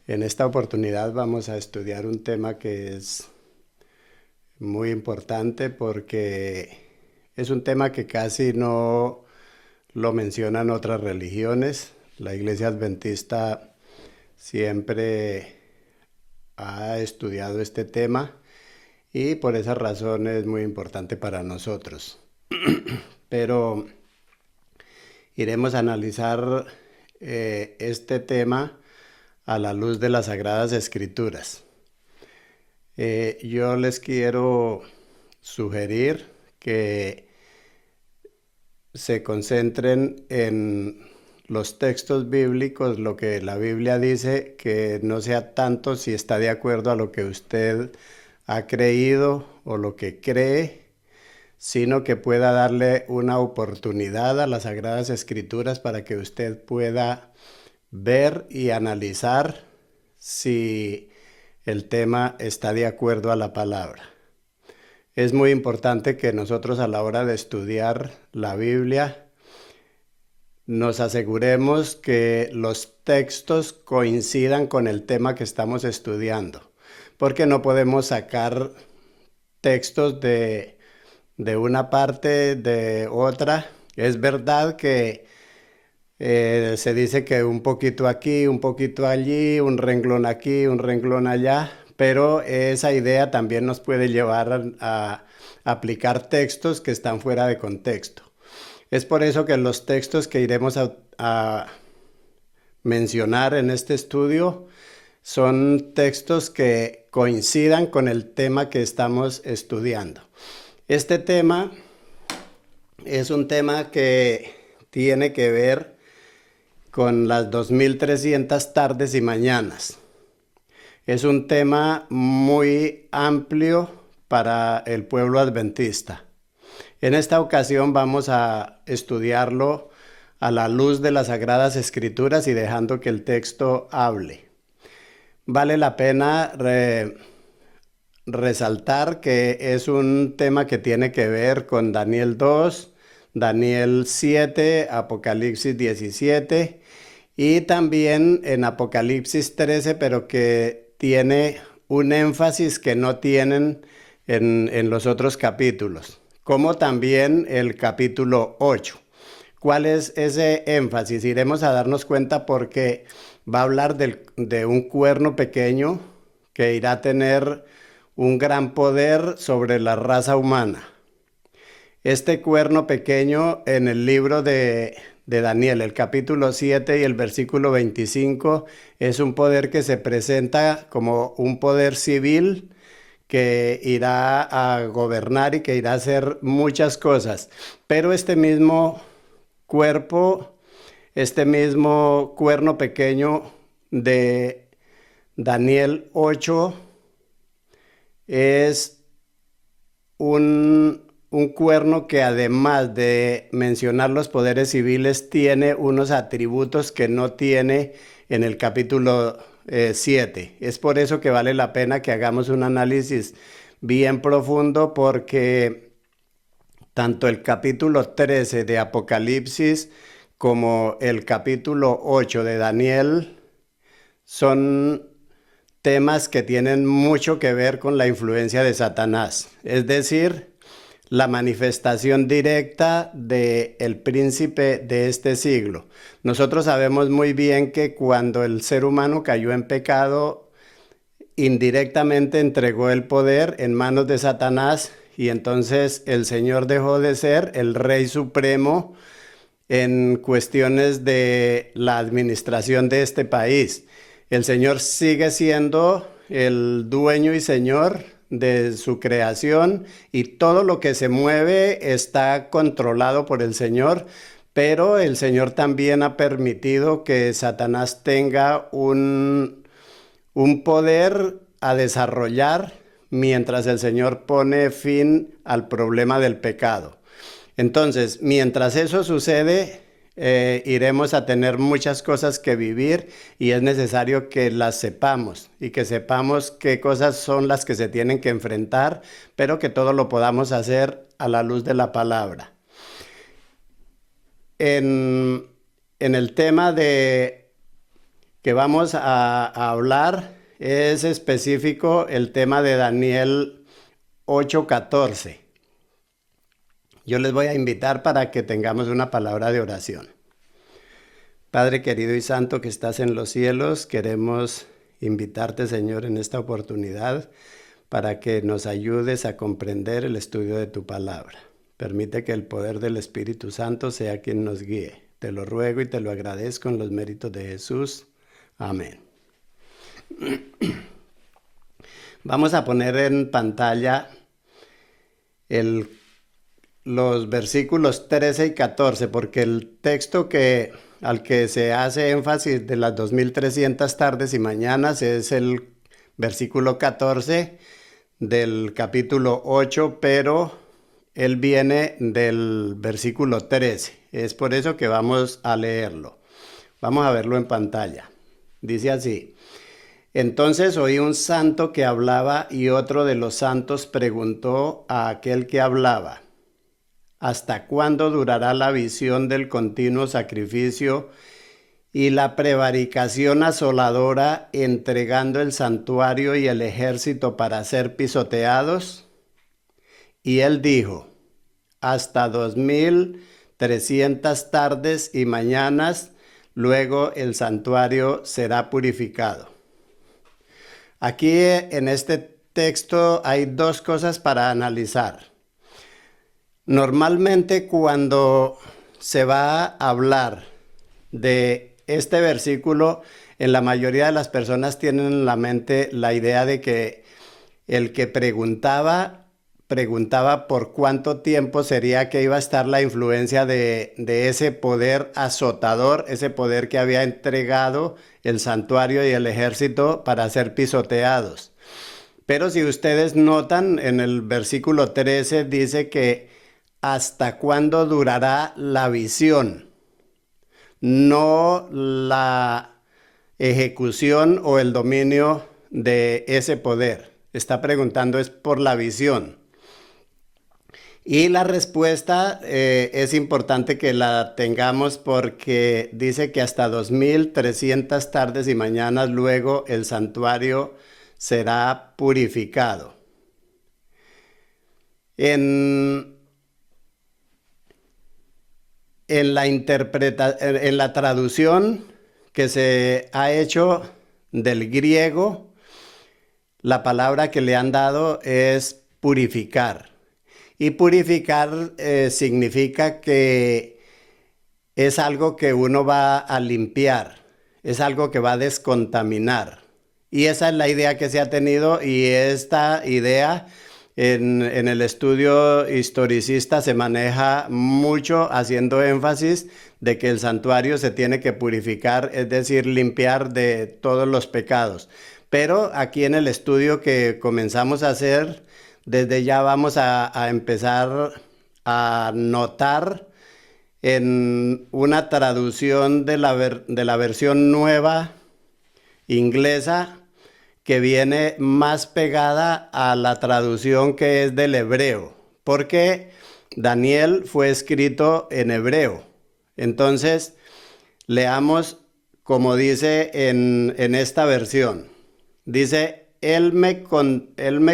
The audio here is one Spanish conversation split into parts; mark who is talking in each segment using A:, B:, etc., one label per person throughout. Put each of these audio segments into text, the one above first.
A: En esta oportunidad vamos a estudiar un tema que es muy importante porque es un tema que casi no lo mencionan otras religiones. La Iglesia Adventista siempre ha estudiado este tema y por esa razón es muy importante para nosotros. Pero iremos a analizar este tema a la luz de las Sagradas Escrituras. Yo les quiero sugerir que se concentren en los textos bíblicos, lo que la Biblia dice, que no sea tanto si está de acuerdo a lo que usted ha creído o lo que cree, sino que pueda darle una oportunidad a las Sagradas Escrituras para que usted pueda ver y analizar si el tema está de acuerdo a la palabra. Es muy importante que nosotros a la hora de estudiar la Biblia nos aseguremos que los textos coincidan con el tema que estamos estudiando, porque no podemos sacar textos de una parte de otra. Es verdad que se dice que un poquito aquí, un poquito allí, un renglón aquí, un renglón allá, pero esa idea también nos puede llevar a aplicar textos que están fuera de contexto. Es por eso que los textos que iremos a mencionar en este estudio son textos que coincidan con el tema que estamos estudiando. Este tema es un tema que tiene que ver con las 2300 tardes y mañanas. Es un tema muy amplio para el pueblo adventista. En esta ocasión vamos a estudiarlo a la luz de las Sagradas Escrituras y dejando que el texto hable. Vale la pena resaltar que es un tema que tiene que ver con Daniel 2, Daniel 7, Apocalipsis 17 y también en Apocalipsis 13, pero que tiene un énfasis que no tienen en los otros capítulos, como también el capítulo 8. ¿Cuál es ese énfasis? Iremos a darnos cuenta porque va a hablar de un cuerno pequeño que irá a tener un gran poder sobre la raza humana. Este cuerno pequeño en el libro de Daniel, el capítulo 7 y el versículo 25, es un poder que se presenta como un poder civil que irá a gobernar y que irá a hacer muchas cosas. Pero este mismo cuerno pequeño de Daniel 8 es un cuerno que además de mencionar los poderes civiles tiene unos atributos que no tiene en el capítulo 7. Es por eso que vale la pena que hagamos un análisis bien profundo porque tanto el capítulo 13 de Apocalipsis como el capítulo 8 de Daniel son temas que tienen mucho que ver con la influencia de Satanás, es decir, la manifestación directa del príncipe de este siglo. Nosotros sabemos muy bien que cuando el ser humano cayó en pecado, indirectamente entregó el poder en manos de Satanás y entonces el Señor dejó de ser el Rey Supremo en cuestiones de la administración de este país. El Señor sigue siendo el dueño y Señor de su creación y todo lo que se mueve está controlado por el Señor, pero el Señor también ha permitido que Satanás tenga un poder a desarrollar mientras el Señor pone fin al problema del pecado. Entonces, mientras eso sucede, iremos a tener muchas cosas que vivir y es necesario que las sepamos y que sepamos qué cosas son las que se tienen que enfrentar, pero que todo lo podamos hacer a la luz de la palabra. En el tema que vamos a hablar es específico el tema de Daniel 8:14. Yo les voy a invitar para que tengamos una palabra de oración. Padre querido y santo que estás en los cielos, queremos invitarte, Señor, en esta oportunidad para que nos ayudes a comprender el estudio de tu palabra. Permite que el poder del Espíritu Santo sea quien nos guíe. Te lo ruego y te lo agradezco en los méritos de Jesús. Amén. Vamos a poner en pantalla los versículos 13 y 14, porque el texto al que se hace énfasis de las 2300 tardes y mañanas es el versículo 14 del capítulo 8, pero él viene del versículo 13. Es por eso que vamos a leerlo. Vamos a verlo en pantalla. Dice así: Entonces oí un santo que hablaba y otro de los santos preguntó a aquel que hablaba: ¿Hasta cuándo durará la visión del continuo sacrificio y la prevaricación asoladora, entregando el santuario y el ejército para ser pisoteados? Y él dijo: hasta 2300 tardes y mañanas, luego el santuario será purificado. Aquí en este texto hay dos cosas para analizar. Normalmente cuando se va a hablar de este versículo, en la mayoría de las personas tienen en la mente la idea de que el que preguntaba por cuánto tiempo sería que iba a estar la influencia de ese poder azotador, ese poder que había entregado el santuario y el ejército para ser pisoteados. Pero si ustedes notan, en el versículo 13 dice que ¿hasta cuándo durará la visión? No la ejecución o el dominio de ese poder. Está preguntando es por la visión. Y la respuesta es importante que la tengamos porque dice que hasta 2300 tardes y mañanas luego el santuario será purificado. En la traducción que se ha hecho del griego, la palabra que le han dado es purificar. Y purificar significa que es algo que uno va a limpiar, es algo que va a descontaminar. Y esa es la idea que se ha tenido, y esta idea en el estudio historicista se maneja mucho haciendo énfasis de que el santuario se tiene que purificar, es decir, limpiar de todos los pecados. Pero aquí en el estudio que comenzamos a hacer, desde ya vamos a empezar a notar en una traducción de la versión nueva inglesa que viene más pegada a la traducción que es del hebreo, porque Daniel fue escrito en hebreo. Entonces, leamos como dice en esta versión. Dice: él me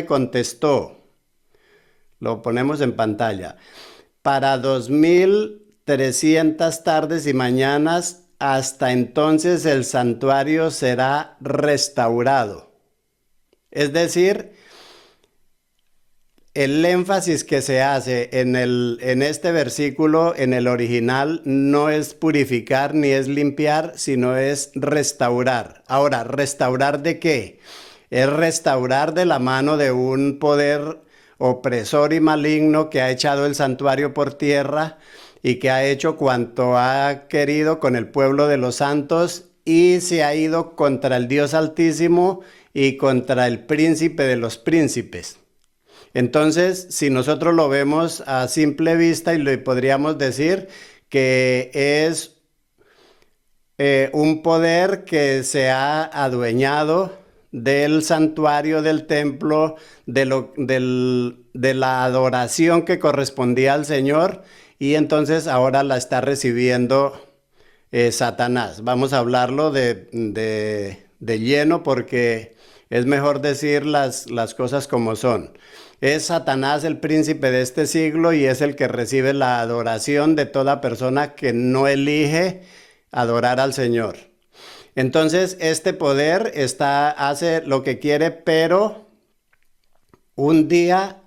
A: contestó. Lo ponemos en pantalla. Para 2300 tardes y mañanas, hasta entonces el santuario será restaurado. Es decir, el énfasis que se hace en este versículo, en el original, no es purificar ni es limpiar, sino es restaurar. Ahora, ¿restaurar de qué? Es restaurar de la mano de un poder opresor y maligno que ha echado el santuario por tierra y que ha hecho cuanto ha querido con el pueblo de los santos, y se ha ido contra el Dios Altísimo y contra el príncipe de los príncipes. Entonces, si nosotros lo vemos a simple vista, y le podríamos decir que es un poder que se ha adueñado del santuario, del templo, de la adoración que correspondía al Señor, y entonces ahora la está recibiendo Satanás. Vamos a hablarlo de lleno porque es mejor decir las cosas como son. Es Satanás el príncipe de este siglo y es el que recibe la adoración de toda persona que no elige adorar al Señor. Entonces, este poder hace lo que quiere, pero un día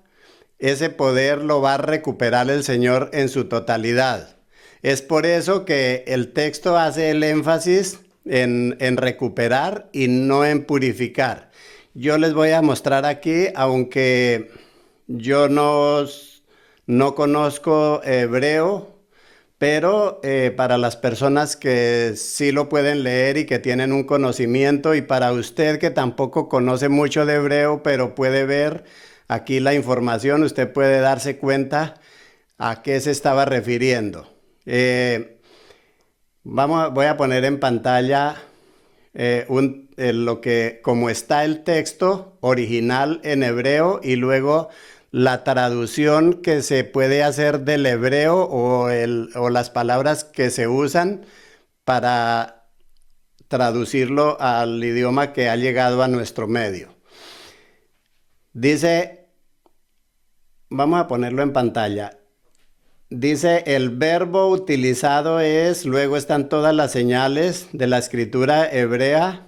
A: ese poder lo va a recuperar el Señor en su totalidad. Es por eso que el texto hace el énfasis en recuperar y no en purificar. Yo les voy a mostrar aquí, aunque yo no conozco hebreo, pero para las personas que sí lo pueden leer y que tienen un conocimiento, y para usted que tampoco conoce mucho de hebreo, pero puede ver aquí la información, usted puede darse cuenta a qué se estaba refiriendo. Voy a poner en pantalla como está el texto original en hebreo y luego la traducción que se puede hacer del hebreo o las palabras que se usan para traducirlo al idioma que ha llegado a nuestro medio. Dice, vamos a ponerlo en pantalla. Dice, el verbo utilizado luego están todas las señales de la escritura hebrea.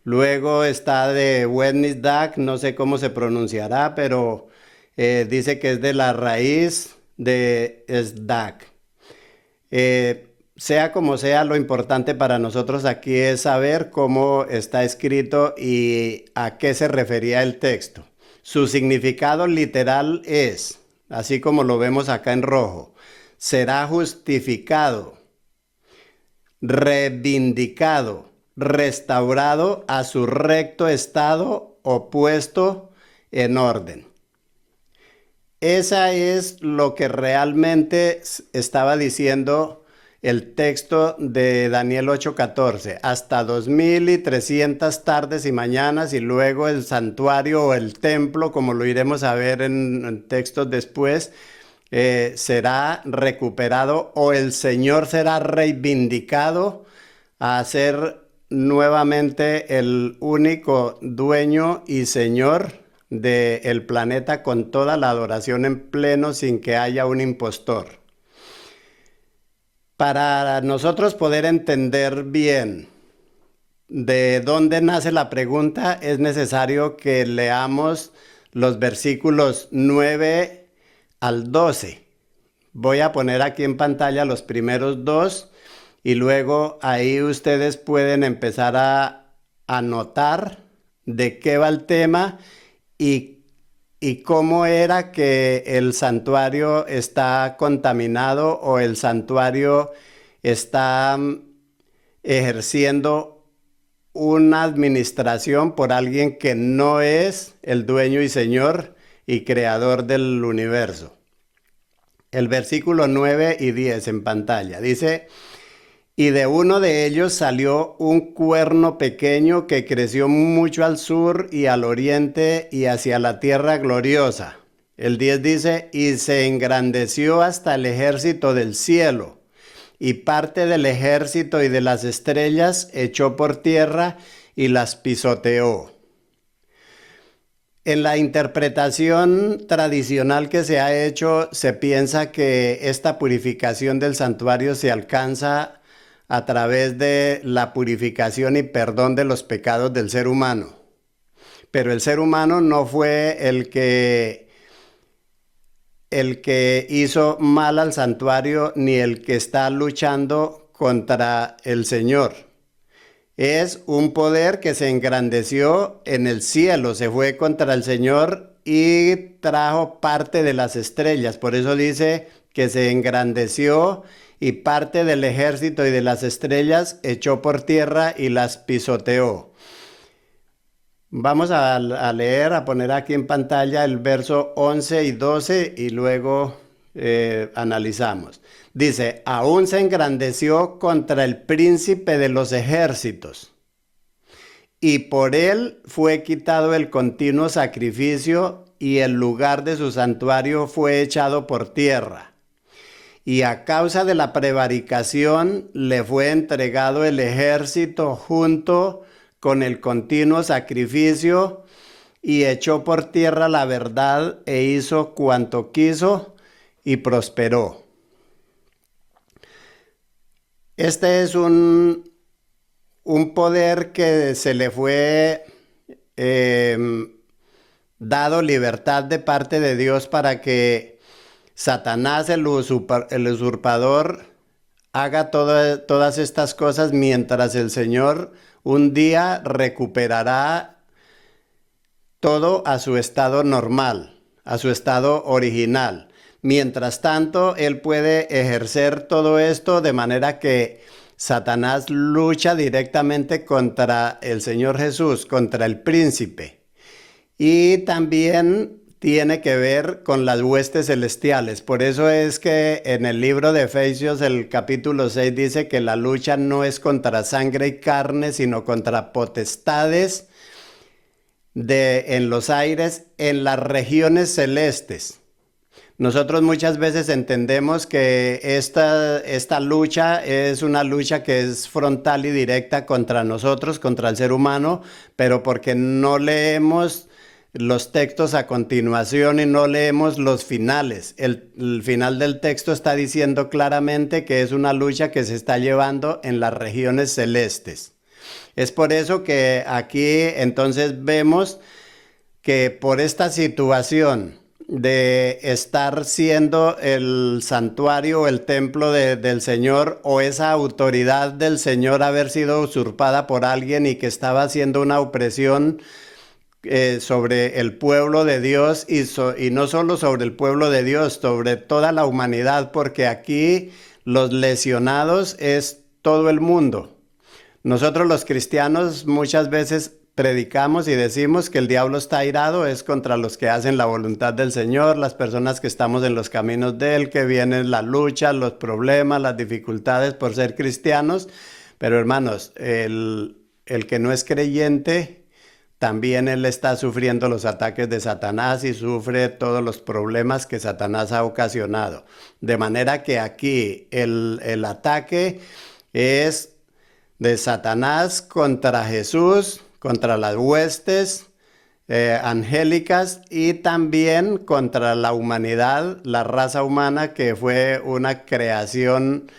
A: Luego está de Wednesday, no sé cómo se pronunciará, pero dice que es de la raíz de Sdak. Sea como sea, lo importante para nosotros aquí es saber cómo está escrito y a qué se refería el texto. Su significado literal es, así como lo vemos acá en rojo, será justificado, reivindicado, restaurado a su recto estado o puesto en orden. Esa es lo que realmente estaba diciendo el texto de Daniel 8:14. Hasta 2300 tardes y mañanas y luego el santuario o el templo, como lo iremos a ver en textos después, será recuperado o el Señor será reivindicado a ser nuevamente el único dueño y Señor del planeta con toda la adoración en pleno sin que haya un impostor. Para nosotros poder entender bien de dónde nace la pregunta, es necesario que leamos los versículos 9 al 12. Voy a poner aquí en pantalla los primeros dos y luego ahí ustedes pueden empezar a anotar de qué va el tema y cómo era que el santuario está contaminado o el santuario está ejerciendo una administración por alguien que no es el dueño y señor y creador del universo. El versículo 9 y 10 en pantalla dice: y de uno de ellos salió un cuerno pequeño que creció mucho al sur y al oriente y hacia la tierra gloriosa. El 10 dice, y se engrandeció hasta el ejército del cielo, y parte del ejército y de las estrellas echó por tierra y las pisoteó. En la interpretación tradicional que se ha hecho, se piensa que esta purificación del santuario se alcanza a través de la purificación y perdón de los pecados del ser humano. Pero el ser humano no fue el que hizo mal al santuario ni el que está luchando contra el Señor. Es un poder que se engrandeció en el cielo, se fue contra el Señor y trajo parte de las estrellas. Por eso dice que se engrandeció y parte del ejército y de las estrellas echó por tierra y las pisoteó. Vamos a leer, a poner aquí en pantalla el verso 11 y 12 y luego analizamos. Dice, aún se engrandeció contra el príncipe de los ejércitos, y por él fue quitado el continuo sacrificio, y el lugar de su santuario fue echado por tierra. y a causa de la prevaricación le fue entregado el ejército junto con el continuo sacrificio y echó por tierra la verdad e hizo cuanto quiso y prosperó. Este es un poder que se le fue dado libertad de parte de Dios para que Satanás, el usurpador, haga todas estas cosas mientras el Señor un día recuperará todo a su estado normal, a su estado original. Mientras tanto, Él puede ejercer todo esto de manera que Satanás lucha directamente contra el Señor Jesús, contra el príncipe. Y también tiene que ver con las huestes celestiales. Por eso es que en el libro de Efesios, el capítulo 6, dice que la lucha no es contra sangre y carne, sino contra potestades en los aires, en las regiones celestes. Nosotros muchas veces entendemos que esta lucha es una lucha que es frontal y directa contra nosotros, contra el ser humano, pero porque no leemos los textos a continuación y no leemos los finales. El final del texto está diciendo claramente que es una lucha que se está llevando en las regiones celestes. Es por eso que aquí entonces vemos que por esta situación de estar siendo el santuario o el templo del Señor, o esa autoridad del Señor haber sido usurpada por alguien y que estaba haciendo una opresión sobre el pueblo de Dios y no solo sobre el pueblo de Dios, sobre toda la humanidad, porque aquí los lesionados es todo el mundo. Nosotros los cristianos muchas veces predicamos y decimos que el diablo está airado, es contra los que hacen la voluntad del Señor, las personas que estamos en los caminos de Él, que vienen la lucha, los problemas, las dificultades por ser cristianos. Pero hermanos, el que no es creyente, también él está sufriendo los ataques de Satanás y sufre todos los problemas que Satanás ha ocasionado. De manera que aquí el ataque es de Satanás contra Jesús, contra las huestes angélicas y también contra la humanidad, la raza humana, que fue una creación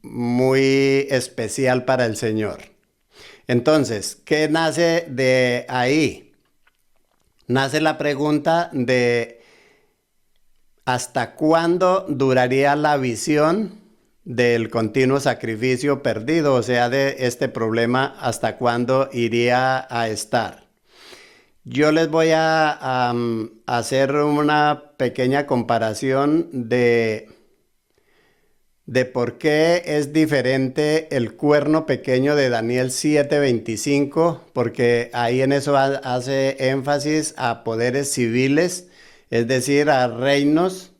A: muy especial para el Señor. Entonces, ¿qué nace de ahí? Nace la pregunta de ¿hasta cuándo duraría la visión del continuo sacrificio perdido? O sea, de este problema, ¿hasta cuándo iría a estar? Yo les voy a hacer una pequeña comparación de por qué es diferente el cuerno pequeño de Daniel 7:25, porque ahí en eso hace énfasis a poderes civiles, es decir, a reinos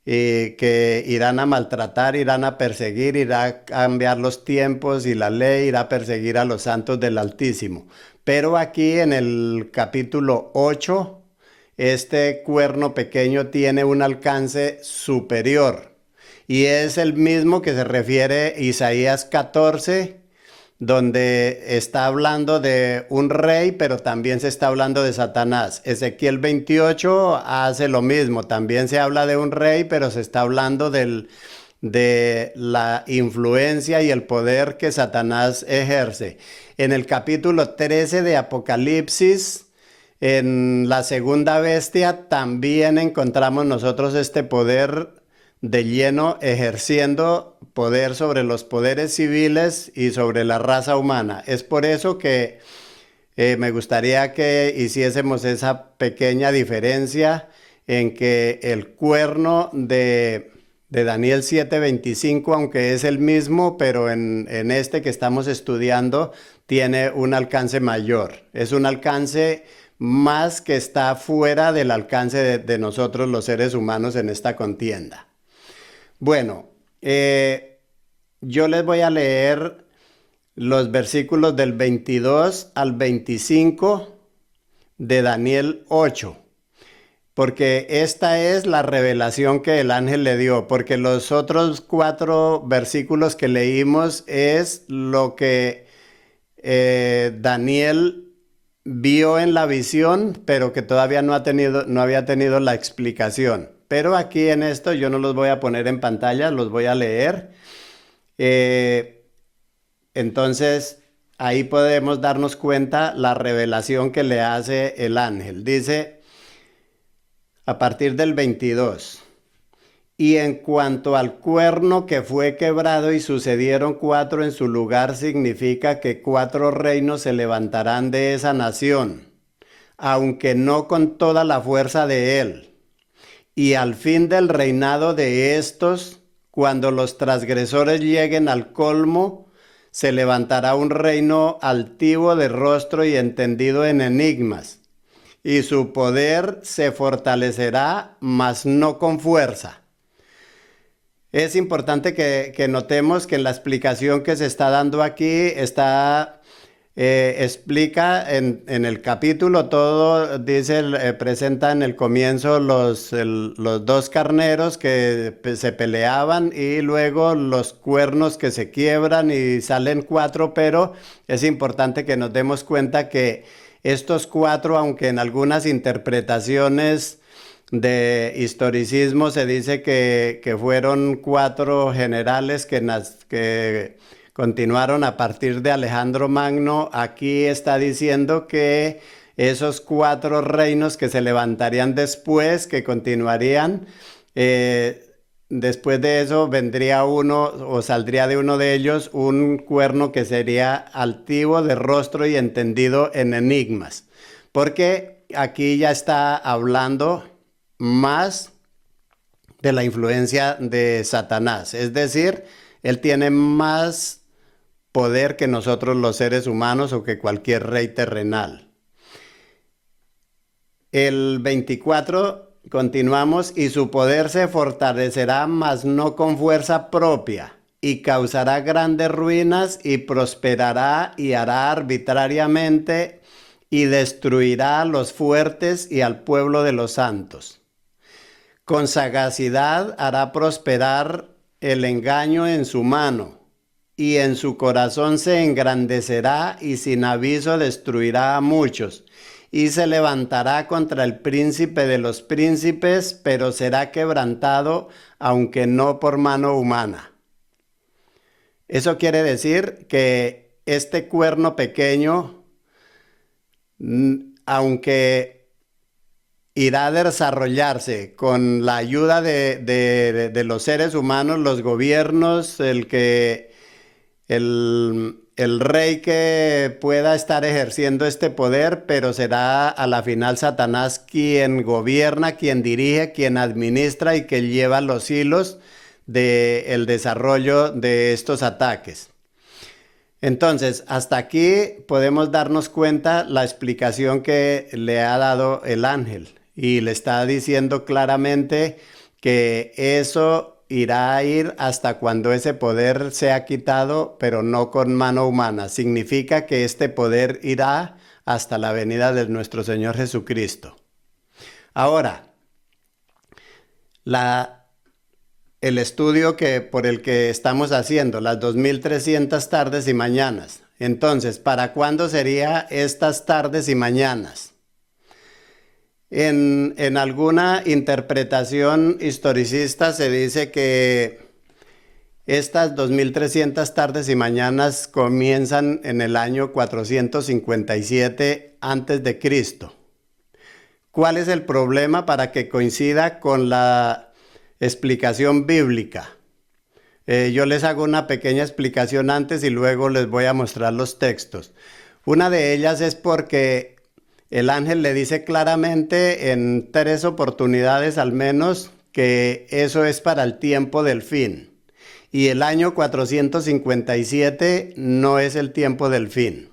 A: que irán a maltratar, irán a perseguir, irá a cambiar los tiempos y la ley, irá a perseguir a los santos del Altísimo. Pero aquí en el capítulo 8, este cuerno pequeño tiene un alcance superior. Y es el mismo que se refiere Isaías 14, donde está hablando de un rey, pero también se está hablando de Satanás. Ezequiel 28 hace lo mismo, también se habla de un rey, pero se está hablando de la influencia y el poder que Satanás ejerce. En el capítulo 13 de Apocalipsis, en la segunda bestia, también encontramos nosotros este poder de lleno, ejerciendo poder sobre los poderes civiles y sobre la raza humana. Es por eso que me gustaría que hiciésemos esa pequeña diferencia en que el cuerno de Daniel 7:25, aunque es el mismo, pero en este que estamos estudiando, tiene un alcance mayor. Es un alcance más que está fuera del alcance de nosotros los seres humanos en esta contienda. Bueno, yo les voy a leer los versículos del 22 al 25 de Daniel 8. porque esta es la revelación que el ángel le dio, porque los otros 4 versículos que leímos es lo que Daniel vio en la visión, pero que todavía no había tenido la explicación. Pero aquí en esto yo no los voy a poner en pantalla, los voy a leer. Eh, entonces, ahí podemos darnos cuenta la revelación que le hace el ángel. Dice a partir del 22. Y en cuanto al cuerno que fue quebrado y sucedieron 4 en su lugar, significa que 4 reinos se levantarán de esa nación, aunque no con toda la fuerza de él. Y al fin del reinado de estos, cuando los transgresores lleguen al colmo, se levantará un reino altivo de rostro y entendido en enigmas, y su poder se fortalecerá, mas no con fuerza. Es importante que notemos que en la explicación que se está dando aquí explica en el capítulo todo, dice, presenta en el comienzo los 2 carneros que se peleaban y luego los cuernos que se quiebran y salen 4, pero es importante que nos demos cuenta que estos 4, aunque en algunas interpretaciones de historicismo se dice que fueron 4 generales que continuaron a partir de Alejandro Magno. Aquí está diciendo que esos 4 reinos que se levantarían después, que continuarían, después de eso vendría uno o saldría de uno de ellos un cuerno que sería altivo de rostro y entendido en enigmas. Porque aquí ya está hablando más de la influencia de Satanás. Es decir, él tiene más poder que nosotros los seres humanos o que cualquier rey terrenal. El 24, continuamos, y su poder se fortalecerá, mas no con fuerza propia, y causará grandes ruinas y prosperará y hará arbitrariamente y destruirá a los fuertes y al pueblo de los santos. Con sagacidad hará prosperar el engaño en su mano, y en su corazón se engrandecerá y sin aviso destruirá a muchos, y se levantará contra el príncipe de los príncipes, pero será quebrantado, aunque no por mano humana. Eso quiere decir que este cuerno pequeño, aunque irá a desarrollarse con la ayuda de los seres humanos, los gobiernos, el rey que pueda estar ejerciendo este poder, pero será a la final Satanás quien gobierna, quien dirige, quien administra y que lleva los hilos del desarrollo de estos ataques. Entonces, hasta aquí podemos darnos cuenta la explicación que le ha dado el ángel. Y le está diciendo claramente que eso irá a ir hasta cuando ese poder sea quitado, pero no con mano humana. Significa que este poder irá hasta la venida de nuestro Señor Jesucristo. Ahora, el estudio por el que estamos haciendo, las 2300 tardes y mañanas. Entonces, ¿para cuándo serían estas tardes y mañanas? En alguna interpretación historicista se dice que estas 2300 tardes y mañanas comienzan en el año 457 antes de Cristo. ¿Cuál es el problema para que coincida con la explicación bíblica? Yo les hago una pequeña explicación antes y luego les voy a mostrar los textos. Una de ellas es porque el ángel le dice claramente en 3 oportunidades al menos que eso es para el tiempo del fin. Y el año 457 no es el tiempo del fin.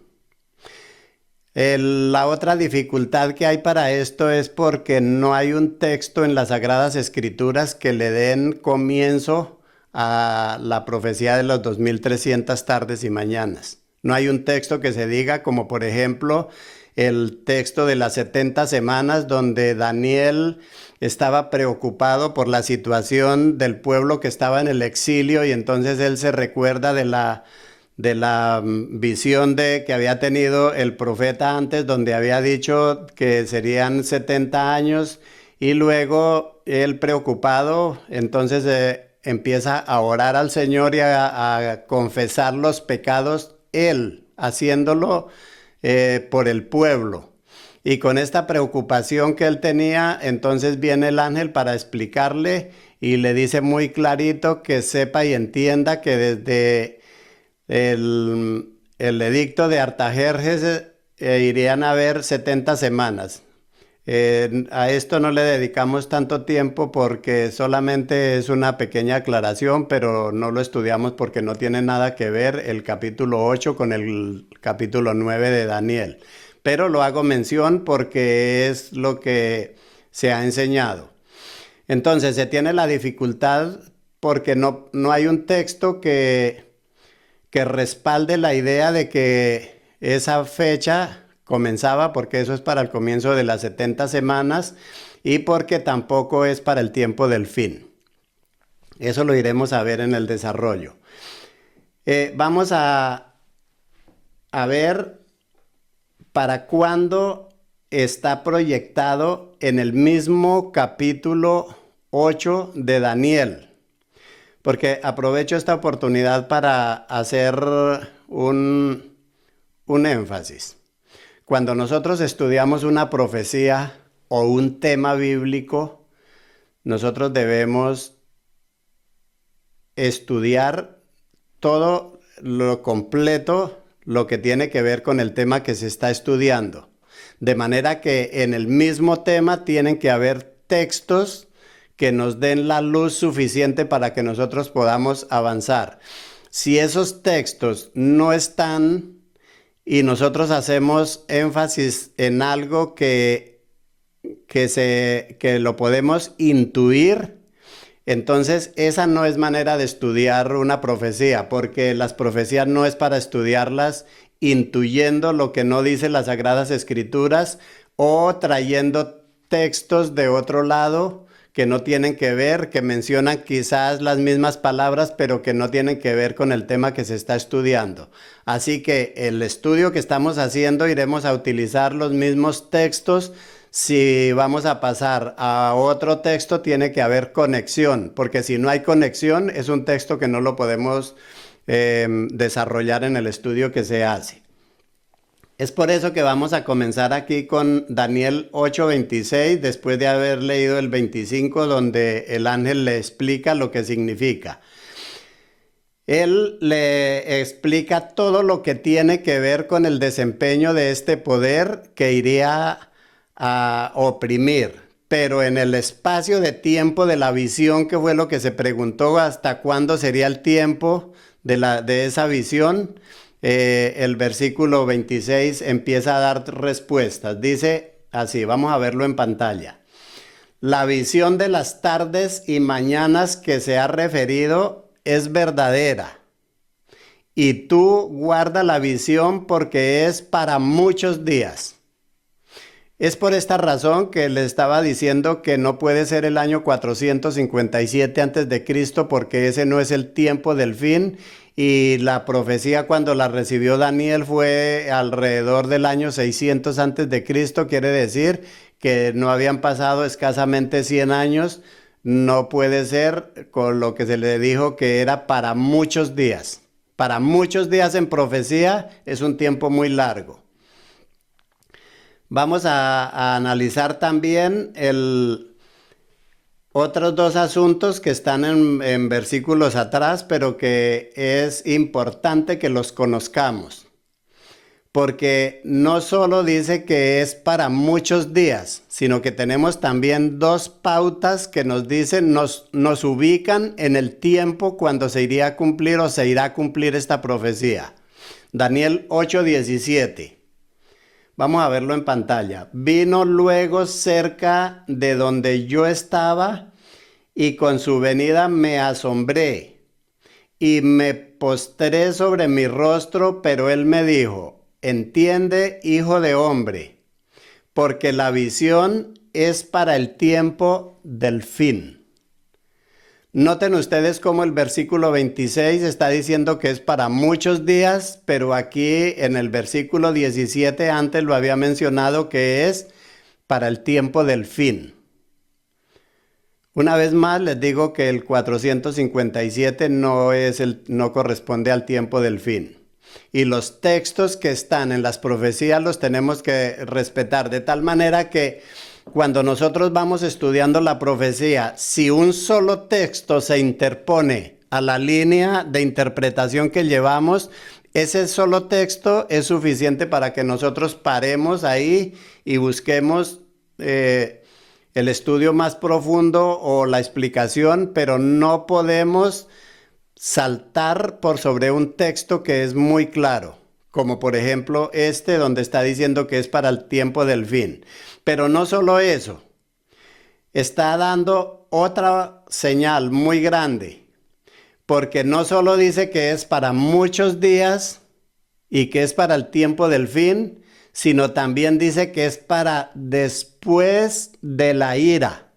A: La otra dificultad que hay para esto es porque no hay un texto en las Sagradas Escrituras que le den comienzo a la profecía de las 2300 tardes y mañanas. No hay un texto que se diga, como por ejemplo el texto de las 70 semanas, donde Daniel estaba preocupado por la situación del pueblo que estaba en el exilio, y entonces él se recuerda de la visión que había tenido el profeta antes, donde había dicho que serían 70 años, y luego él preocupado, entonces empieza a orar al Señor y a confesar los pecados, él haciéndolo por el pueblo. Y con esta preocupación que él tenía, entonces viene el ángel para explicarle y le dice muy clarito que sepa y entienda que desde el edicto de Artajerjes irían a haber 70 semanas. A esto no le dedicamos tanto tiempo porque solamente es una pequeña aclaración, pero no lo estudiamos porque no tiene nada que ver el capítulo 8 con el capítulo 9 de Daniel. Pero lo hago mención porque es lo que se ha enseñado. Entonces se tiene la dificultad porque no hay un texto que respalde la idea de que esa fecha comenzaba, porque eso es para el comienzo de las 70 semanas y porque tampoco es para el tiempo del fin. Eso lo iremos a ver en el desarrollo. Vamos a ver para cuándo está proyectado en el mismo capítulo 8 de Daniel. Porque aprovecho esta oportunidad para hacer un énfasis. Cuando nosotros estudiamos una profecía o un tema bíblico, nosotros debemos estudiar todo lo completo, lo que tiene que ver con el tema que se está estudiando. De manera que en el mismo tema tienen que haber textos que nos den la luz suficiente para que nosotros podamos avanzar. Si esos textos no están y nosotros hacemos énfasis en algo que lo podemos intuir, entonces esa no es manera de estudiar una profecía, porque las profecías no es para estudiarlas intuyendo lo que no dicen las Sagradas Escrituras o trayendo textos de otro lado que no tienen que ver, que mencionan quizás las mismas palabras, pero que no tienen que ver con el tema que se está estudiando. Así que el estudio que estamos haciendo iremos a utilizar los mismos textos. Si vamos a pasar a otro texto, tiene que haber conexión, porque si no hay conexión, es un texto que no lo podemos desarrollar en el estudio que se hace. Es por eso que vamos a comenzar aquí con Daniel 8:26, después de haber leído el 25, donde el ángel le explica lo que significa. Él le explica todo lo que tiene que ver con el desempeño de este poder que iría a oprimir, pero en el espacio de tiempo de la visión, que fue lo que se preguntó, hasta cuándo sería el tiempo de esa visión. El versículo 26 empieza a dar respuestas. Dice así, vamos a verlo en pantalla. La visión de las tardes y mañanas que se ha referido es verdadera. Y tú guarda la visión porque es para muchos días. Es por esta razón que le estaba diciendo que no puede ser el año 457 antes de Cristo, porque ese no es el tiempo del fin. Y la profecía, cuando la recibió Daniel, fue alrededor del año 600 antes de Cristo. Quiere decir que no habían pasado escasamente 100 años. No puede ser, con lo que se le dijo que era para muchos días. Para muchos días en profecía es un tiempo muy largo. Vamos a analizar también otros dos asuntos que están en versículos atrás, pero que es importante que los conozcamos. Porque no solo dice que es para muchos días, sino que tenemos también dos pautas que nos dicen, nos ubican en el tiempo cuando se iría a cumplir o se irá a cumplir esta profecía. Daniel 8:17. Vamos a verlo en pantalla. Vino luego cerca de donde yo estaba y con su venida me asombré y me postré sobre mi rostro, pero él me dijo, entiende, hijo de hombre, porque la visión es para el tiempo del fin. Noten ustedes cómo el versículo 26 está diciendo que es para muchos días, pero aquí en el versículo 17 antes lo había mencionado que es para el tiempo del fin. Una vez más les digo que el 457 no corresponde al tiempo del fin. Y los textos que están en las profecías los tenemos que respetar de tal manera que cuando nosotros vamos estudiando la profecía, si un solo texto se interpone a la línea de interpretación que llevamos, ese solo texto es suficiente para que nosotros paremos ahí y busquemos el estudio más profundo o la explicación, pero no podemos saltar por sobre un texto que es muy claro, como por ejemplo este donde está diciendo que es para el tiempo del fin. Pero no solo eso, está dando otra señal muy grande, porque no solo dice que es para muchos días y que es para el tiempo del fin, sino también dice que es para después de la ira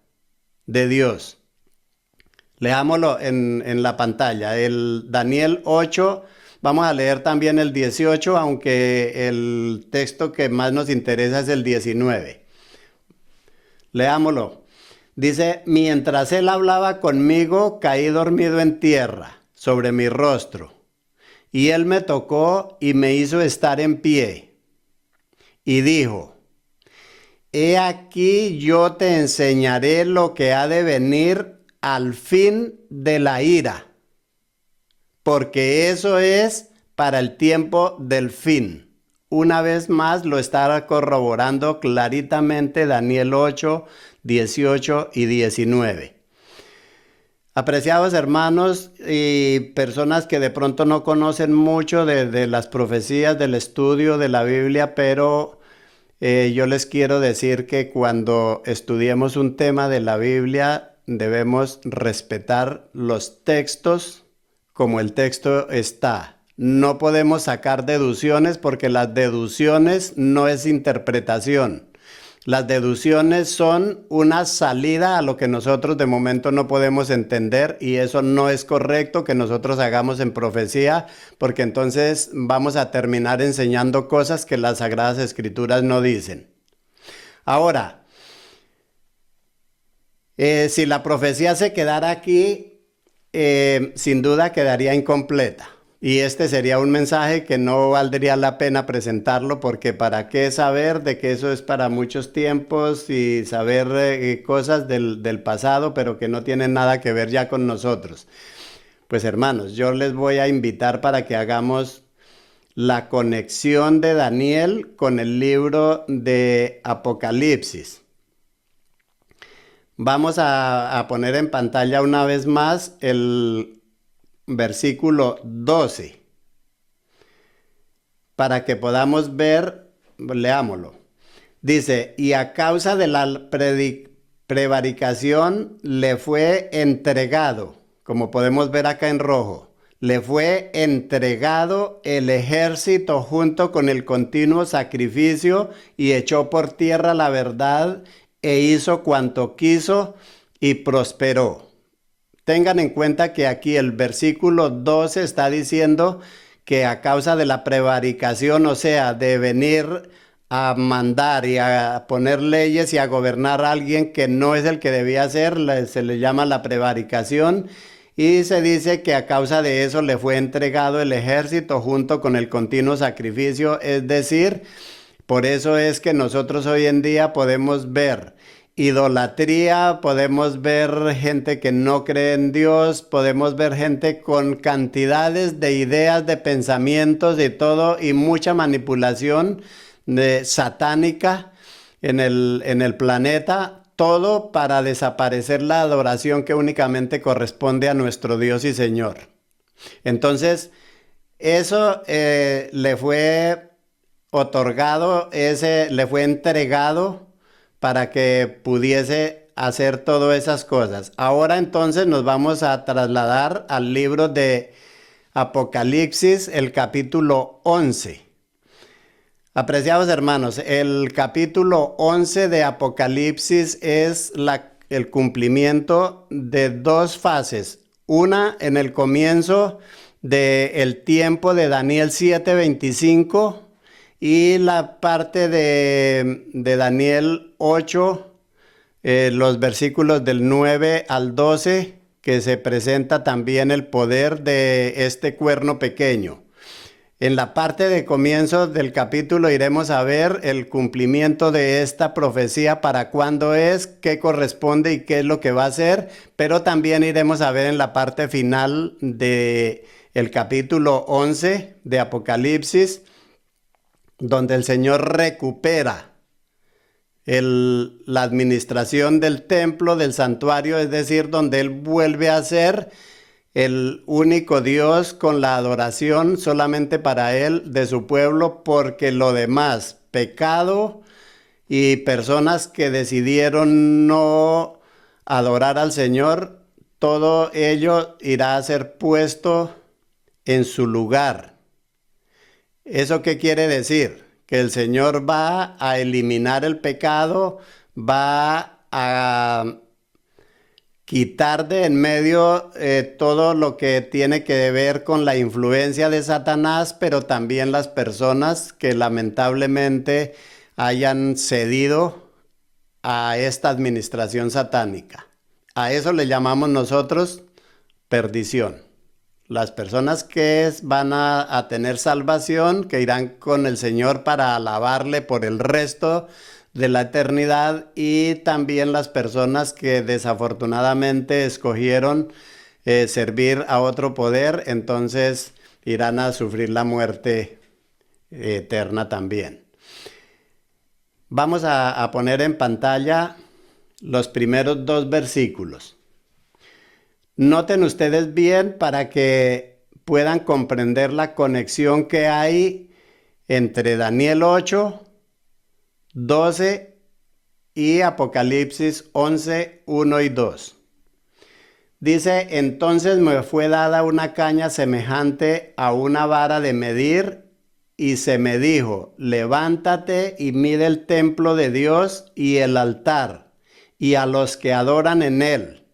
A: de Dios. Leámoslo en la pantalla, el Daniel 8, vamos a leer también el 18, aunque el texto que más nos interesa es el 19. Leámoslo. Dice, mientras él hablaba conmigo, caí dormido en tierra, sobre mi rostro. Y él me tocó y me hizo estar en pie. Y dijo, he aquí yo te enseñaré lo que ha de venir al fin de la ira, porque eso es para el tiempo del fin. Una vez más lo está corroborando claritamente Daniel 8, 18 y 19. Apreciados hermanos y personas que de pronto no conocen mucho de las profecías, del estudio de la Biblia, pero yo les quiero decir que cuando estudiemos un tema de la Biblia debemos respetar los textos como el texto está. No podemos sacar deducciones porque las deducciones no es interpretación. Las deducciones son una salida a lo que nosotros de momento no podemos entender y eso no es correcto que nosotros hagamos en profecía porque entonces vamos a terminar enseñando cosas que las Sagradas Escrituras no dicen. Ahora, si la profecía se quedara aquí, sin duda quedaría incompleta. Y este sería un mensaje que no valdría la pena presentarlo porque para qué saber de que eso es para muchos tiempos y saber cosas del pasado, pero que no tienen nada que ver ya con nosotros. Pues hermanos, yo les voy a invitar para que hagamos la conexión de Daniel con el libro de Apocalipsis. Vamos a poner en pantalla una vez más el versículo 12 para que podamos ver, leámoslo. Dice, y a causa de la prevaricación le fue entregado, como podemos ver acá en rojo, le fue entregado el ejército junto con el continuo sacrificio y echó por tierra la verdad e hizo cuanto quiso y prosperó. Tengan en cuenta que aquí el versículo 12 está diciendo que a causa de la prevaricación, o sea, de venir a mandar y a poner leyes y a gobernar a alguien que no es el que debía ser, se le llama la prevaricación. Y se dice que a causa de eso le fue entregado el ejército junto con el continuo sacrificio. Es decir, por eso es que nosotros hoy en día podemos ver idolatría, podemos ver gente que no cree en Dios, podemos ver gente con cantidades de ideas, de pensamientos y todo, y mucha manipulación satánica en el planeta, todo para desaparecer la adoración que únicamente corresponde a nuestro Dios y Señor. Entonces, eso le fue otorgado, le fue entregado para que pudiese hacer todas esas cosas. Ahora entonces nos vamos a trasladar al libro de Apocalipsis, el capítulo 11. Apreciados hermanos, el capítulo 11 de Apocalipsis es el cumplimiento de dos fases. Una en el comienzo del tiempo de Daniel 7:25 y la parte de Daniel 8, los versículos del 9 al 12, que se presenta también el poder de este cuerno pequeño. En la parte de comienzo del capítulo iremos a ver el cumplimiento de esta profecía, para cuándo es, qué corresponde y qué es lo que va a hacer, pero también iremos a ver en la parte final de el capítulo 11 de Apocalipsis, donde el Señor recupera la administración del templo, del santuario, es decir, donde Él vuelve a ser el único Dios con la adoración solamente para Él de su pueblo, porque lo demás, pecado y personas que decidieron no adorar al Señor, todo ello irá a ser puesto en su lugar. ¿Eso qué quiere decir? Que el Señor va a eliminar el pecado, va a quitar de en medio todo lo que tiene que ver con la influencia de Satanás, pero también las personas que lamentablemente hayan cedido a esta administración satánica. A eso le llamamos nosotros perdición. Las personas que van a tener salvación, que irán con el Señor para alabarle por el resto de la eternidad, y también las personas que desafortunadamente escogieron servir a otro poder, entonces irán a sufrir la muerte eterna también. Vamos a poner en pantalla los primeros dos versículos. Noten ustedes bien para que puedan comprender la conexión que hay entre Daniel 8, 12 y Apocalipsis 11, 1 y 2. Dice: entonces me fue dada una caña semejante a una vara de medir, y se me dijo: levántate y mide el templo de Dios y el altar, y a los que adoran en él.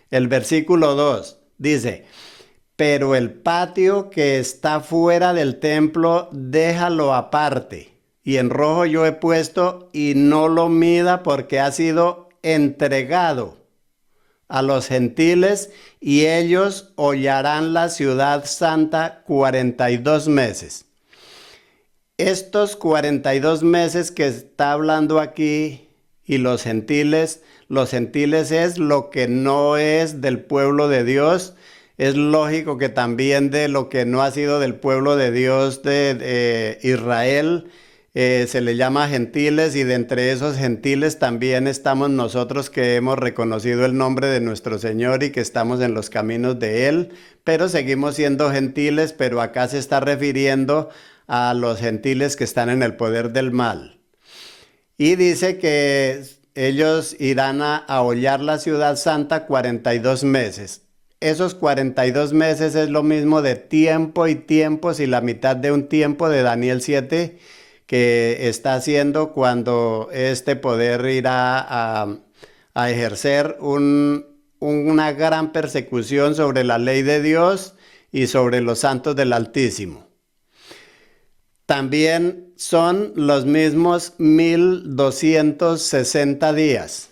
A: El versículo 2 dice: pero el patio que está fuera del templo, déjalo aparte, y en rojo yo he puesto, y no lo mida, porque ha sido entregado a los gentiles, y ellos hollarán la ciudad santa 42 meses. Estos 42 meses que está hablando aquí, y los gentiles es lo que no es del pueblo de Dios. Es lógico que también de lo que no ha sido del pueblo de Dios de Israel se le llama gentiles, y de entre esos gentiles también estamos nosotros, que hemos reconocido el nombre de nuestro Señor y que estamos en los caminos de Él, pero seguimos siendo gentiles. Pero acá se está refiriendo a los gentiles que están en el poder del mal. Y dice que ellos irán a hollar la ciudad santa 42 meses. Esos 42 meses es lo mismo de tiempo y tiempos, y la mitad de un tiempo de Daniel 7, que está haciendo cuando este poder irá a ejercer una gran persecución sobre la ley de Dios y sobre los santos del Altísimo. También son los mismos 1260 días.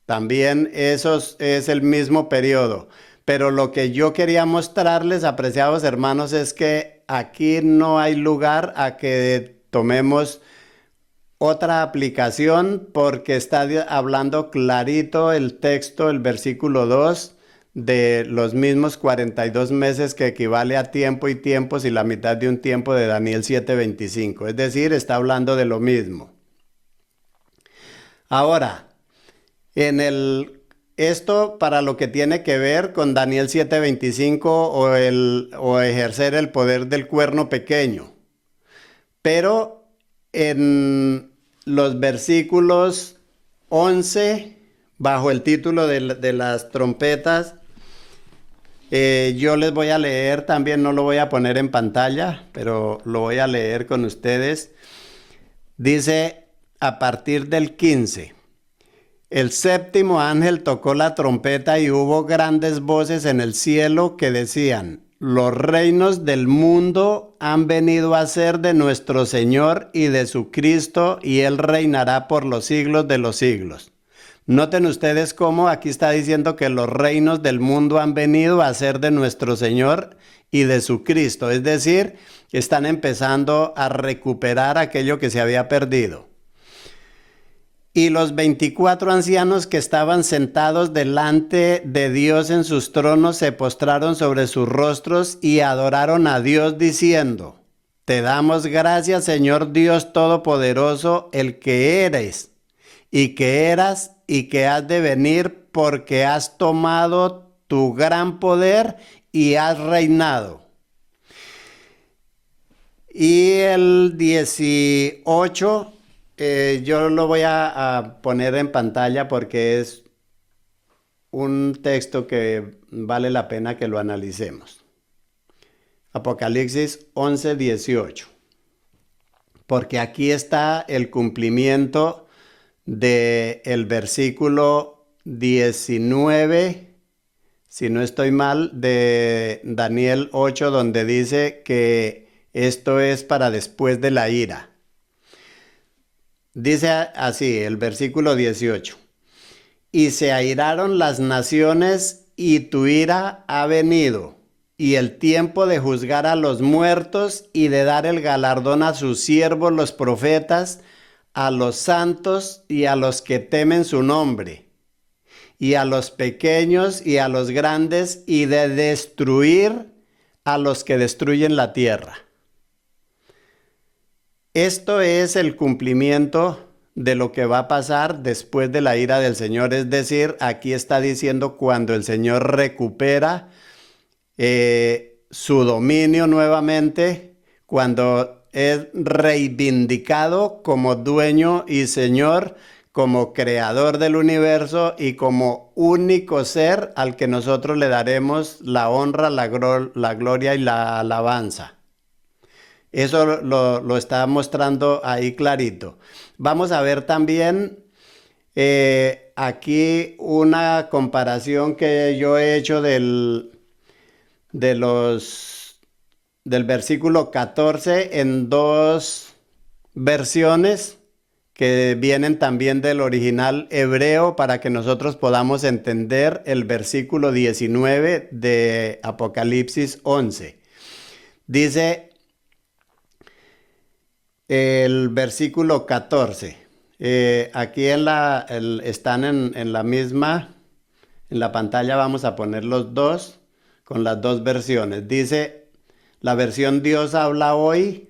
A: También esos es el mismo periodo. Pero lo que yo quería mostrarles, apreciados hermanos, es que aquí no hay lugar a que tomemos otra aplicación, porque está hablando clarito el texto, el versículo 2, de los mismos 42 meses, que equivale a tiempo y tiempos, y la mitad de un tiempo de Daniel 7:25. Es decir, está hablando de lo mismo. Ahora, esto para lo que tiene que ver con Daniel 7:25 o ejercer el poder del cuerno pequeño. Pero en los versículos 11, bajo el título de las trompetas, Yo les voy a leer también, no lo voy a poner en pantalla, pero lo voy a leer con ustedes. Dice a partir del 15. El séptimo ángel tocó la trompeta y hubo grandes voces en el cielo que decían: los reinos del mundo han venido a ser de nuestro Señor y de su Cristo, y Él reinará por los siglos de los siglos. Noten ustedes cómo aquí está diciendo que los reinos del mundo han venido a ser de nuestro Señor y de su Cristo. Es decir, están empezando a recuperar aquello que se había perdido. Y los 24 ancianos que estaban sentados delante de Dios en sus tronos se postraron sobre sus rostros y adoraron a Dios diciendo: te damos gracias, Señor Dios Todopoderoso, el que eres y que eras y que has de venir, porque has tomado tu gran poder y has reinado. Y el 18... yo lo voy a poner en pantalla porque es un texto que vale la pena que lo analicemos. Apocalipsis 11:18. Porque aquí está el cumplimiento del versículo 19, si no estoy mal, de Daniel 8, donde dice que esto es para después de la ira. Dice así el versículo 18. Y se airaron las naciones y tu ira ha venido, y el tiempo de juzgar a los muertos y de dar el galardón a sus siervos los profetas, a los santos y a los que temen su nombre, y a los pequeños y a los grandes, y de destruir a los que destruyen la tierra. Esto es el cumplimiento de lo que va a pasar después de la ira del Señor. Es decir, aquí está diciendo cuando el Señor recupera su dominio nuevamente, cuando es reivindicado como dueño y Señor, como creador del universo y como único ser al que nosotros le daremos la honra, la gloria y la alabanza. Eso lo está mostrando ahí clarito. Vamos a ver también aquí una comparación que yo he hecho del versículo 14 en dos versiones que vienen también del original hebreo para que nosotros podamos entender el versículo 19 de Apocalipsis 11. Dice el versículo 14. Aquí están en la misma, en la pantalla vamos a poner los dos, con las dos versiones. Dice, la versión Dios habla hoy,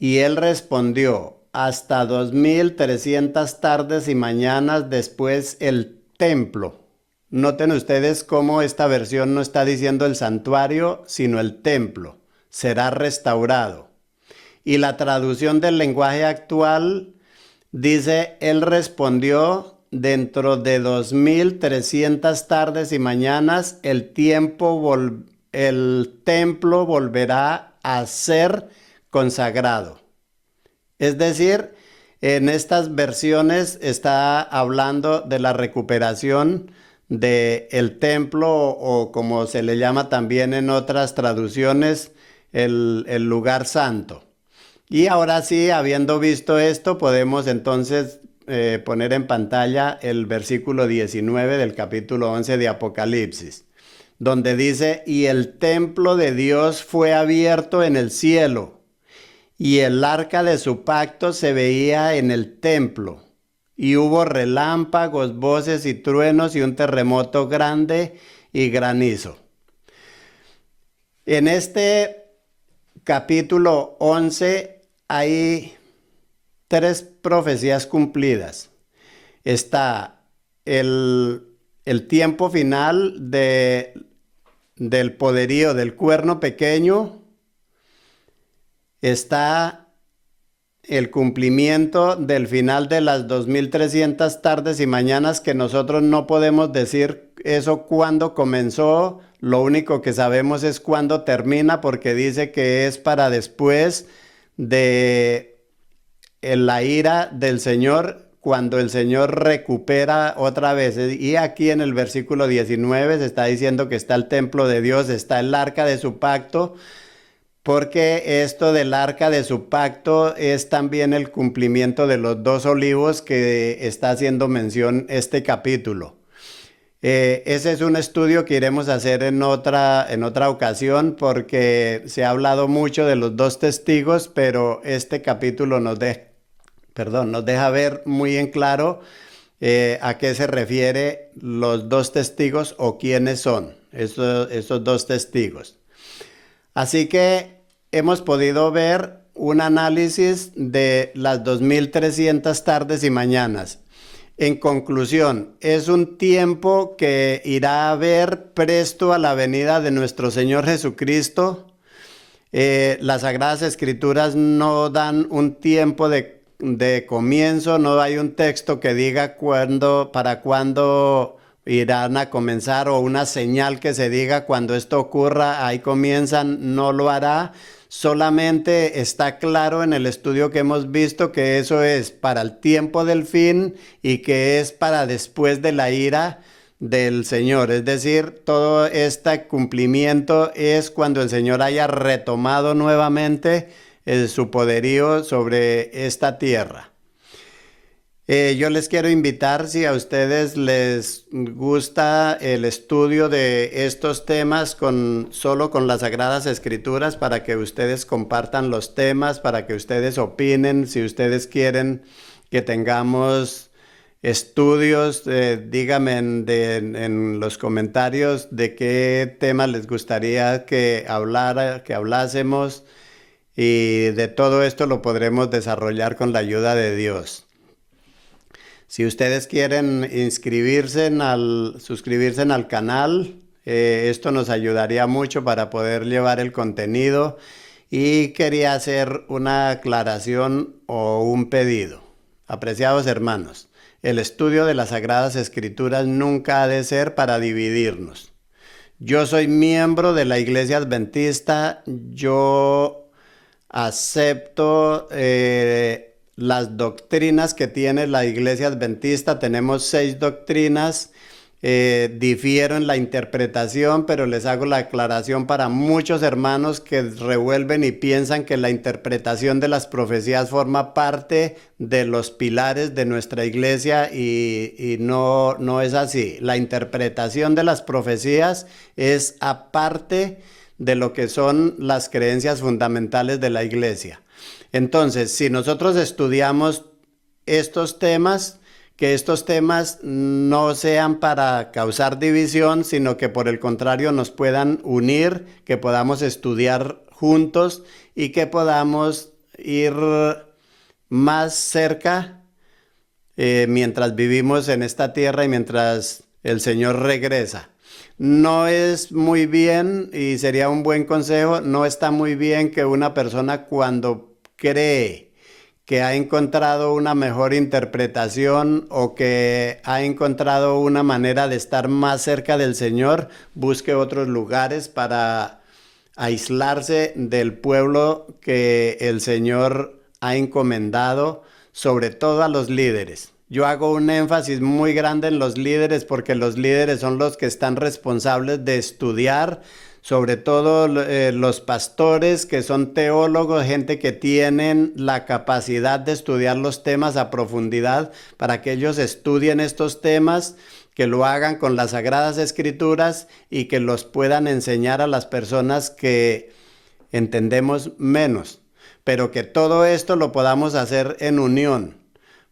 A: y él respondió: hasta 2300 tardes y mañanas después el templo. Noten ustedes cómo esta versión no está diciendo el santuario, sino el templo. Será restaurado. Y la traducción del lenguaje actual dice: él respondió, dentro de 2300 tardes y mañanas el templo volverá a ser consagrado. Es decir, en estas versiones está hablando de la recuperación del templo, o como se le llama también en otras traducciones, el lugar santo. Y ahora sí, habiendo visto esto, podemos entonces poner en pantalla el versículo 19 del capítulo 11 de Apocalipsis, donde dice: y el templo de Dios fue abierto en el cielo, y el arca de su pacto se veía en el templo, y hubo relámpagos, voces y truenos, y un terremoto grande y granizo. En este capítulo 11 hay tres profecías cumplidas. Está el tiempo final del poderío del cuerno pequeño. Está el cumplimiento del final de las 2300 tardes y mañanas, que nosotros no podemos decir eso cuándo comenzó. Lo único que sabemos es cuándo termina, porque dice que es para después de la ira del Señor, cuando el Señor recupera otra vez. Y aquí en el versículo 19 se está diciendo que está el templo de Dios, está el arca de su pacto, porque esto del arca de su pacto es también el cumplimiento de los dos olivos que está haciendo mención este capítulo. Ese es un estudio que iremos a hacer en otra ocasión, porque se ha hablado mucho de los dos testigos, pero este capítulo nos deja ver muy en claro a qué se refiere los dos testigos o quiénes son esos dos testigos. Así que hemos podido ver un análisis de las 2300 tardes y mañanas. En conclusión, es un tiempo que irá a ver presto a la venida de nuestro Señor Jesucristo. Las Sagradas Escrituras no dan un tiempo de comienzo, no hay un texto que diga para cuándo irán a comenzar, o una señal que se diga cuando esto ocurra, ahí comienzan. No lo hará. Solamente está claro en el estudio que hemos visto que eso es para el tiempo del fin y que es para después de la ira del Señor. Es decir, todo este cumplimiento es cuando el Señor haya retomado nuevamente su poderío sobre esta tierra. Yo les quiero invitar, si a ustedes les gusta el estudio de estos temas solo con las Sagradas Escrituras, para que ustedes compartan los temas, para que ustedes opinen. Si ustedes quieren que tengamos estudios, díganme en los comentarios de qué tema les gustaría que hablásemos, y de todo esto lo podremos desarrollar con la ayuda de Dios. Si ustedes quieren suscribirse al canal, esto nos ayudaría mucho para poder llevar el contenido. Y quería hacer una aclaración o un pedido. Apreciados hermanos, el estudio de las Sagradas Escrituras nunca ha de ser para dividirnos. Yo soy miembro de la Iglesia Adventista. Yo acepto las doctrinas que tiene la Iglesia Adventista. Tenemos 6 doctrinas. Difiero en la interpretación, pero les hago la aclaración para muchos hermanos que revuelven y piensan que la interpretación de las profecías forma parte de los pilares de nuestra iglesia, y no es así. La interpretación de las profecías es aparte de lo que son las creencias fundamentales de la iglesia. Entonces, si nosotros estudiamos estos temas, que estos temas no sean para causar división, sino que por el contrario nos puedan unir, que podamos estudiar juntos y que podamos ir más cerca mientras vivimos en esta tierra y mientras el Señor regresa. No es muy bien, y sería un buen consejo, no está muy bien que una persona, cuando cree que ha encontrado una mejor interpretación o que ha encontrado una manera de estar más cerca del Señor, busque otros lugares para aislarse del pueblo que el Señor ha encomendado, sobre todo a los líderes. Yo hago un énfasis muy grande en los líderes, porque los líderes son los que están responsables de estudiar, sobre todo los pastores, que son teólogos, gente que tienen la capacidad de estudiar los temas a profundidad, para que ellos estudien estos temas, que lo hagan con las Sagradas Escrituras y que los puedan enseñar a las personas que entendemos menos, pero que todo esto lo podamos hacer en unión.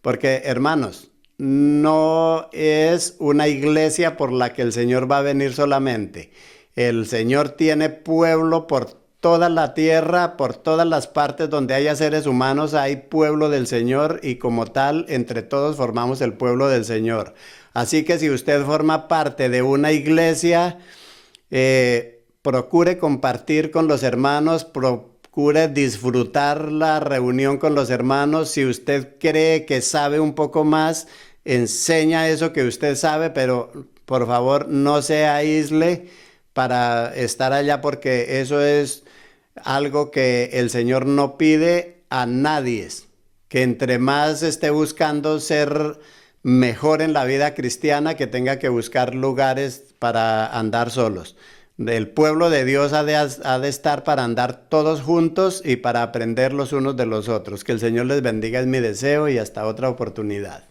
A: Porque, hermanos, no es una iglesia por la que el Señor va a venir solamente. El Señor tiene pueblo por toda la tierra, por todas las partes donde haya seres humanos hay pueblo del Señor, y como tal, entre todos formamos el pueblo del Señor. Así que si usted forma parte de una iglesia, procure compartir con los hermanos, procure disfrutar la reunión con los hermanos. Si usted cree que sabe un poco más, enseña eso que usted sabe, pero por favor, no se aísle para estar allá, porque eso es algo que el Señor no pide a nadie, que entre más esté buscando ser mejor en la vida cristiana, que tenga que buscar lugares para andar solos. El pueblo de Dios ha de estar para andar todos juntos y para aprender los unos de los otros. Que el Señor les bendiga es mi deseo, y hasta otra oportunidad.